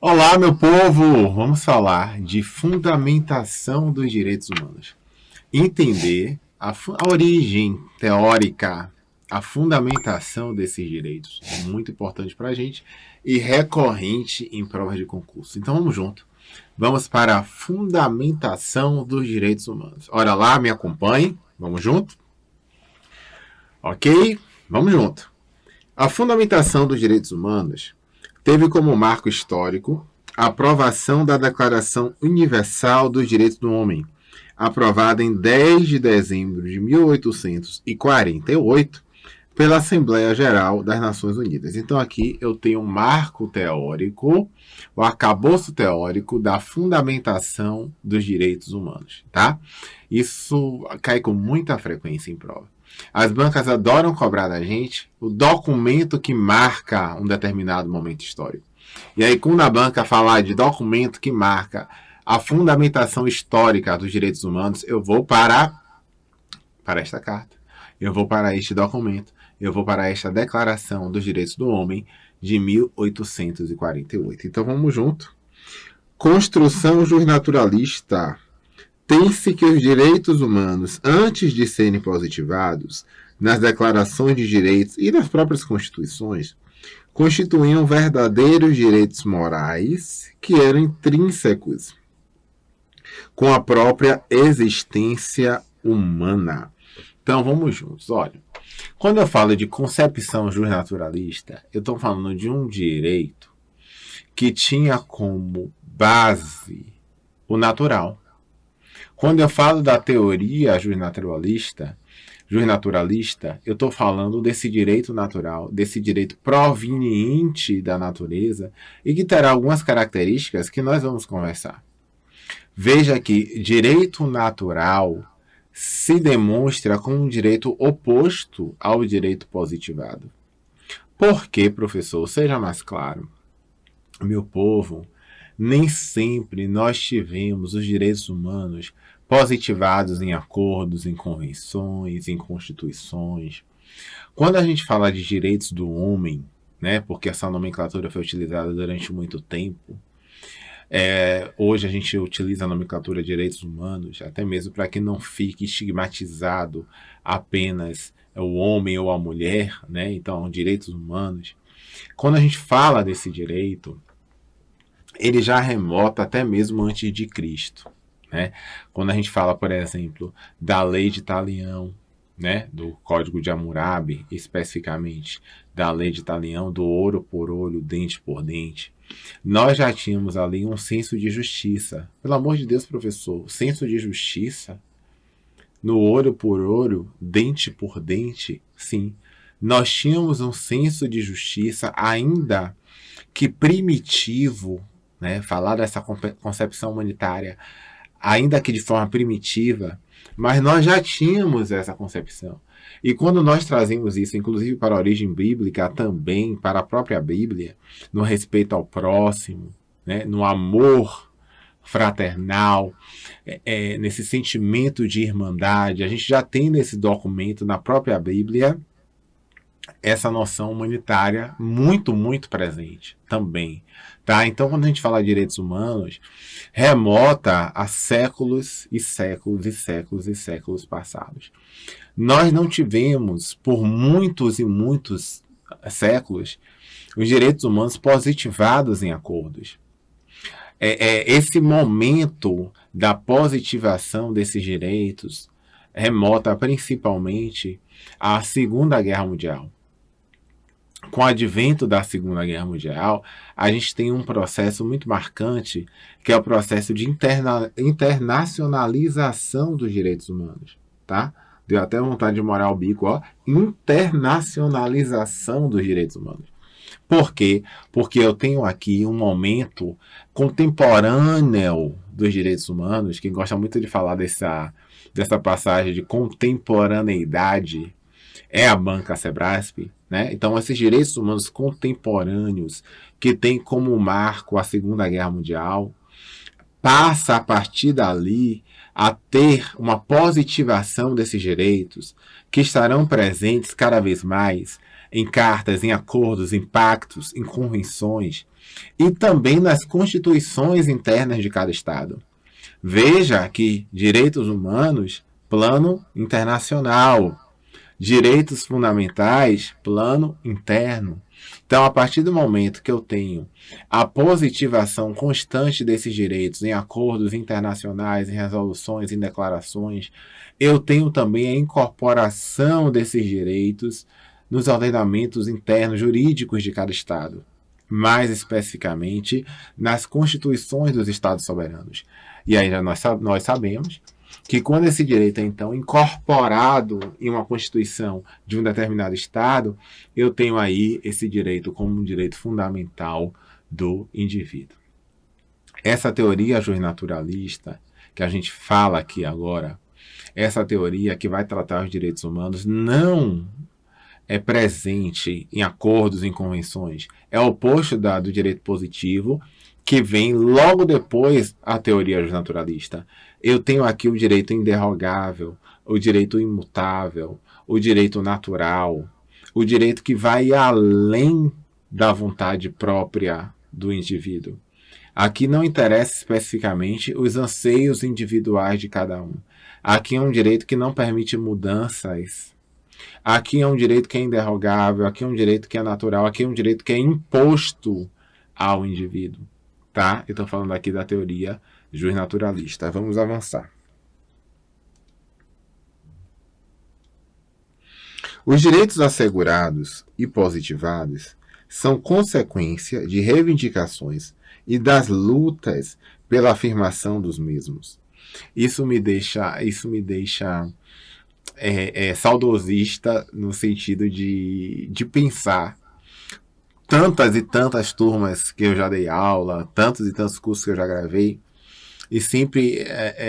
Olá, meu povo! Vamos falar de fundamentação dos direitos humanos. Entender a origem teórica, a fundamentação desses direitos. Muito importante para a gente e recorrente em provas de concurso. Então vamos junto. Vamos para a fundamentação dos direitos humanos. Ora lá, me acompanhe. Vamos junto? Ok? Vamos junto. A fundamentação dos direitos humanos teve como marco histórico a aprovação da Declaração Universal dos Direitos do Homem, aprovada em 10 de dezembro de 1848 pela Assembleia Geral das Nações Unidas. Então aqui eu tenho um marco teórico, o arcabouço teórico da fundamentação dos direitos humanos, tá? Isso cai com muita frequência em prova. As bancas adoram cobrar da gente o documento que marca um determinado momento histórico. E aí, quando a banca falar de documento que marca a fundamentação histórica dos direitos humanos, eu vou para esta carta, eu vou para este documento, eu vou para esta Declaração dos Direitos do Homem de 1848. Então vamos junto. Construção justnaturalista. Tem-se que os direitos humanos, antes de serem positivados nas declarações de direitos e nas próprias constituições, constituíam verdadeiros direitos morais que eram intrínsecos com a própria existência humana. Então vamos juntos. Olha, quando eu falo de concepção justnaturalista, eu estou falando de um direito que tinha como base o natural. Quando eu falo da teoria justnaturalista, eu estou falando desse direito natural, desse direito proveniente da natureza e que terá algumas características que nós vamos conversar. Veja que direito natural se demonstra como um direito oposto ao direito positivado. Por que, professor? Seja mais claro. Meu povo, nem sempre nós tivemos os direitos humanos positivados em acordos, em convenções, em constituições. Quando a gente fala de direitos do homem, né, porque essa nomenclatura foi utilizada durante muito tempo, hoje a gente utiliza a nomenclatura de direitos humanos, até mesmo para que não fique estigmatizado apenas o homem ou a mulher, né? Então, direitos humanos. Quando a gente fala desse direito, ele já remota até mesmo antes de Cristo. Né? Quando a gente fala, por exemplo, da lei de Talião, né? Do Código de Hammurabi, especificamente, da lei de Talião, do olho por olho, dente por dente, nós já tínhamos ali um senso de justiça. Pelo amor de Deus, professor, senso de justiça no olho por olho, dente por dente, sim. Nós tínhamos um senso de justiça ainda que primitivo, né? Falar dessa concepção humanitária ainda que de forma primitiva, mas nós já tínhamos essa concepção. E quando nós trazemos isso, inclusive para a origem bíblica, também para a própria Bíblia, no respeito ao próximo, né, no amor fraternal, nesse sentimento de irmandade, a gente já tem nesse documento, na própria Bíblia, essa noção humanitária muito, muito presente também. Tá? Então, quando a gente fala de direitos humanos, remota a séculos e séculos e séculos e séculos passados. Nós não tivemos, por muitos e muitos séculos, os direitos humanos positivados em acordos. Esse momento da positivação desses direitos remota principalmente à Segunda Guerra Mundial. Com o advento da Segunda Guerra Mundial, a gente tem um processo muito marcante, que é o processo de internacionalização dos direitos humanos. Tá? Deu até vontade de morar o bico, ó. Internacionalização dos direitos humanos. Por quê? Porque eu tenho aqui um momento contemporâneo dos direitos humanos. Quem gosta muito de falar dessa passagem de contemporaneidade é a banca Sebrasp, né? Então, esses direitos humanos contemporâneos, que tem como marco a Segunda Guerra Mundial, passa a partir dali a ter uma positivação desses direitos, que estarão presentes cada vez mais em cartas, em acordos, em pactos, em convenções e também nas constituições internas de cada Estado. Veja que direitos humanos, plano internacional, direitos fundamentais, plano interno. Então, a partir do momento que eu tenho a positivação constante desses direitos em acordos internacionais, em resoluções, em declarações, eu tenho também a incorporação desses direitos nos ordenamentos internos jurídicos de cada Estado, mais especificamente nas constituições dos Estados soberanos. E aí nós sabemos que quando esse direito é então incorporado em uma Constituição de um determinado Estado, eu tenho aí esse direito como um direito fundamental do indivíduo. Essa teoria justnaturalista que a gente fala aqui agora, essa teoria que vai tratar os direitos humanos, não é presente em acordos, em convenções. É o oposto do direito positivo, que vem logo depois a teoria justnaturalista. Eu tenho aqui o direito inderrogável, o direito imutável, o direito natural, o direito que vai além da vontade própria do indivíduo. Aqui não interessa especificamente os anseios individuais de cada um. Aqui é um direito que não permite mudanças. Aqui é um direito que é inderrogável, aqui é um direito que é natural, aqui é um direito que é imposto ao indivíduo. Tá? Eu estou falando aqui da teoria justnaturalista. Vamos avançar. Os direitos assegurados e positivados são consequência de reivindicações e das lutas pela afirmação dos mesmos. Isso me deixa saudosista no sentido de pensar tantas e tantas turmas que eu já dei aula, tantos e tantos cursos que eu já gravei, e sempre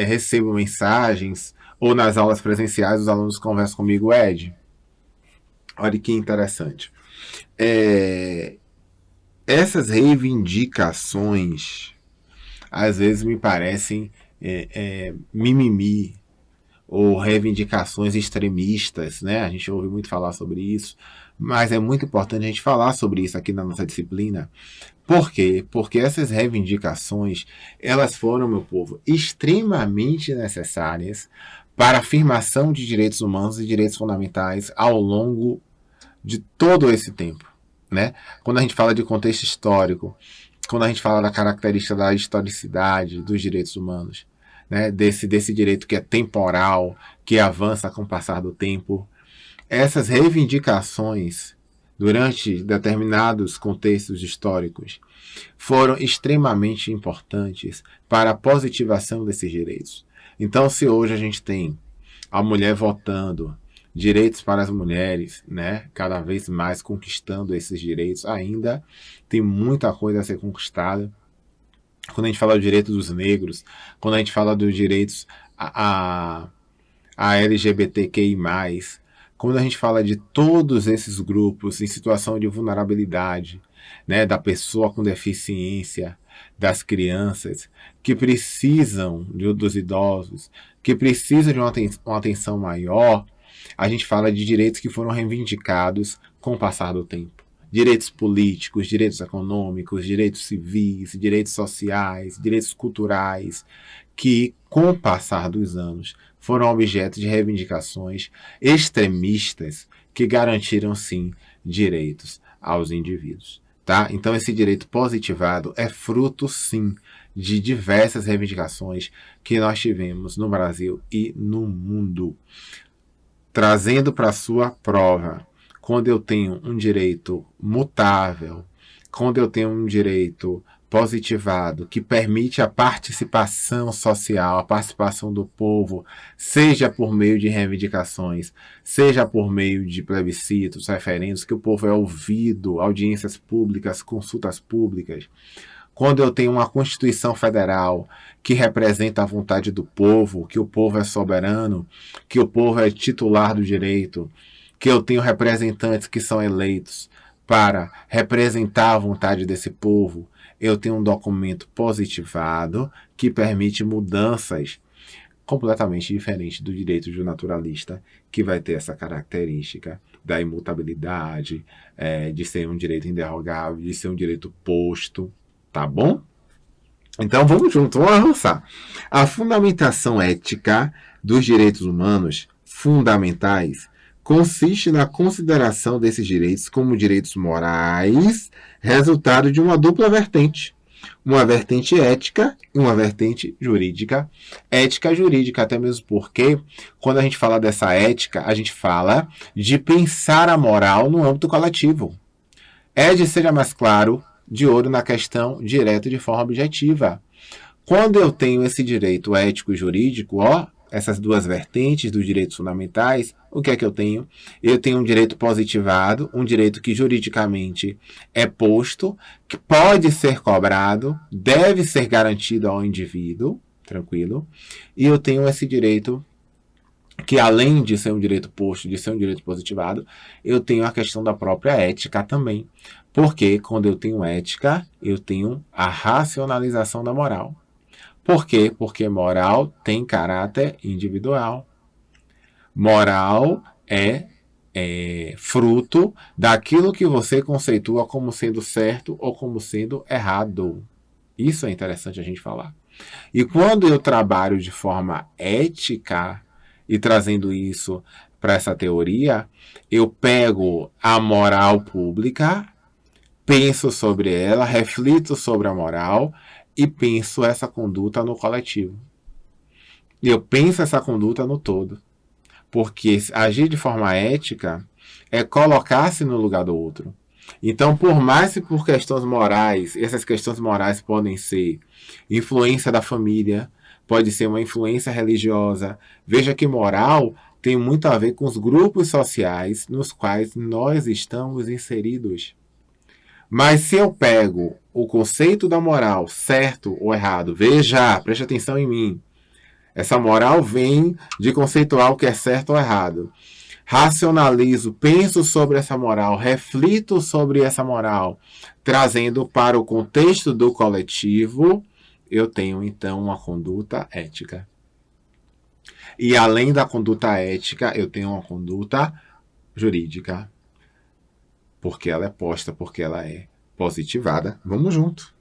recebo mensagens, ou nas aulas presenciais os alunos conversam comigo, Ed, olha que interessante. Essas reivindicações às vezes me parecem mimimi, ou reivindicações extremistas, né? A gente ouve muito falar sobre isso, mas é muito importante a gente falar sobre isso aqui na nossa disciplina. Por quê? Porque essas reivindicações, elas foram, meu povo, extremamente necessárias para a afirmação de direitos humanos e direitos fundamentais ao longo de todo esse tempo, né? Quando a gente fala de contexto histórico, quando a gente fala da característica da historicidade dos direitos humanos, né, desse direito que é temporal, que avança com o passar do tempo. Essas reivindicações, durante determinados contextos históricos, foram extremamente importantes para a positivação desses direitos. Então, se hoje a gente tem a mulher votando, direitos para as mulheres, né, cada vez mais conquistando esses direitos, ainda tem muita coisa a ser conquistada. Quando a gente fala do direito dos negros, quando a gente fala dos direitos a LGBTQI+, quando a gente fala de todos esses grupos em situação de vulnerabilidade, né, da pessoa com deficiência, das crianças, que precisam dos idosos, que precisam de uma atenção maior, a gente fala de direitos que foram reivindicados com o passar do tempo. Direitos políticos, direitos econômicos, direitos civis, direitos sociais, direitos culturais, que, com o passar dos anos, foram objeto de reivindicações extremistas que garantiram, sim, direitos aos indivíduos. Tá? Então, esse direito positivado é fruto, sim, de diversas reivindicações que nós tivemos no Brasil e no mundo. Trazendo para a sua prova, quando eu tenho um direito mutável, quando eu tenho um direito positivado, que permite a participação social, a participação do povo, seja por meio de reivindicações, seja por meio de plebiscitos, referendos, que o povo é ouvido, audiências públicas, consultas públicas. Quando eu tenho uma Constituição Federal que representa a vontade do povo, que o povo é soberano, que o povo é titular do direito, que eu tenho representantes que são eleitos para representar a vontade desse povo, eu tenho um documento positivado que permite mudanças completamente diferente do direito do naturalista, que vai ter essa característica da imutabilidade, de ser um direito inderrogável, de ser um direito posto, tá bom? Então vamos junto, vamos avançar. A fundamentação ética dos direitos humanos fundamentais consiste na consideração desses direitos como direitos morais, resultado de uma dupla vertente. Uma vertente ética e uma vertente jurídica. Ética jurídica, até mesmo porque, quando a gente fala dessa ética, a gente fala de pensar a moral no âmbito coletivo. De seja mais claro, de olho na questão direta de forma objetiva. Quando eu tenho esse direito ético e jurídico, essas duas vertentes dos direitos fundamentais, o que é que eu tenho? Eu tenho um direito positivado, um direito que juridicamente é posto, que pode ser cobrado, deve ser garantido ao indivíduo, tranquilo, e eu tenho esse direito que, além de ser um direito posto, de ser um direito positivado, eu tenho a questão da própria ética também. Porque quando eu tenho ética, eu tenho a racionalização da moral. Por quê? Porque moral tem caráter individual. Moral é fruto daquilo que você conceitua como sendo certo ou como sendo errado. Isso é interessante a gente falar. E quando eu trabalho de forma ética e trazendo isso para essa teoria, eu pego a moral pública, penso sobre ela, reflito sobre a moral e penso essa conduta no coletivo. E eu penso essa conduta no todo. Porque agir de forma ética é colocar-se no lugar do outro. Então, por mais que por questões morais, essas questões morais podem ser influência da família, pode ser uma influência religiosa. Veja que moral tem muito a ver com os grupos sociais nos quais nós estamos inseridos. Mas se eu pego o conceito da moral, certo ou errado, veja, preste atenção em mim. Essa moral vem de conceituar o que é certo ou errado. Racionalizo, penso sobre essa moral, reflito sobre essa moral, trazendo para o contexto do coletivo, eu tenho então uma conduta ética. E além da conduta ética, eu tenho uma conduta jurídica. Porque ela é posta, porque ela é positivada. Vamos junto.